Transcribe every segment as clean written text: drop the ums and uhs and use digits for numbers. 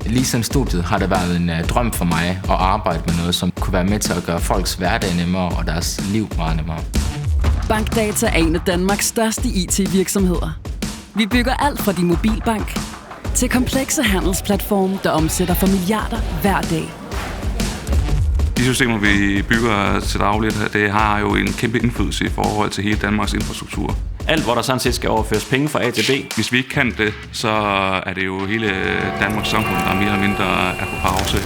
Lige siden studiet har det været en drøm for mig at arbejde med noget, som kunne være med til at gøre folks hverdag nemmere og deres liv meget nemmere. Bankdata er en af Danmarks største IT-virksomheder. Vi bygger alt fra din mobilbank til komplekse handelsplatforme, der omsætter for milliarder hver dag. De systemer, vi bygger til dagligt, det har jo en kæmpe indflydelse i forhold til hele Danmarks infrastruktur. Alt, hvor der sådan set skal overføres penge fra A til B. Hvis vi ikke kan det, så er det jo hele Danmarks samfund, der mere eller mindre er på pause.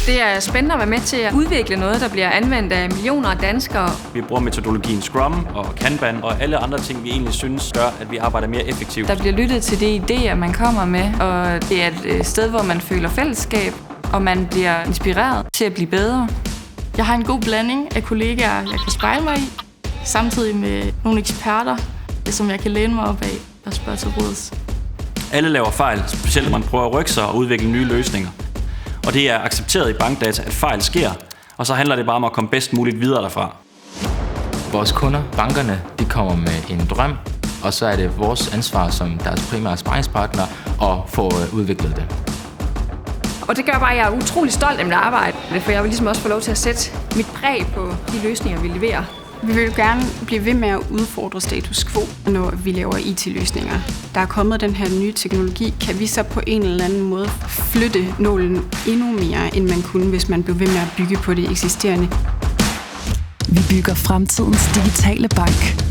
Det er spændende at være med til at udvikle noget, der bliver anvendt af millioner af danskere. Vi bruger metodologien Scrum og Kanban og alle andre ting, vi egentlig synes gør, at vi arbejder mere effektivt. Der bliver lyttet til de idéer, man kommer med, og det er et sted, hvor man føler fællesskab, og man bliver inspireret til at blive bedre. Jeg har en god blanding af kollegaer, jeg kan spejle mig i, samtidig med nogle eksperter, som jeg kan læne mig op af og spørge til råds. Alle laver fejl, specielt når man prøver at rykke sig og udvikle nye løsninger. Og det er accepteret i bankdata, at fejl sker, og så handler det bare om at komme bedst muligt videre derfra. Vores kunder, bankerne, de kommer med en drøm, og så er det vores ansvar som deres primære sparringspartner at få udviklet det. Og det gør bare, at jeg er utrolig stolt af mit arbejde, for jeg vil ligesom også få lov til at sætte mit præg på de løsninger, vi leverer. Vi vil jo gerne blive ved med at udfordre status quo, når vi laver IT-løsninger. Der er kommet den her nye teknologi. Kan vi så på en eller anden måde flytte nålen endnu mere, end man kunne, hvis man blev ved med at bygge på det eksisterende? Vi bygger fremtidens digitale bank.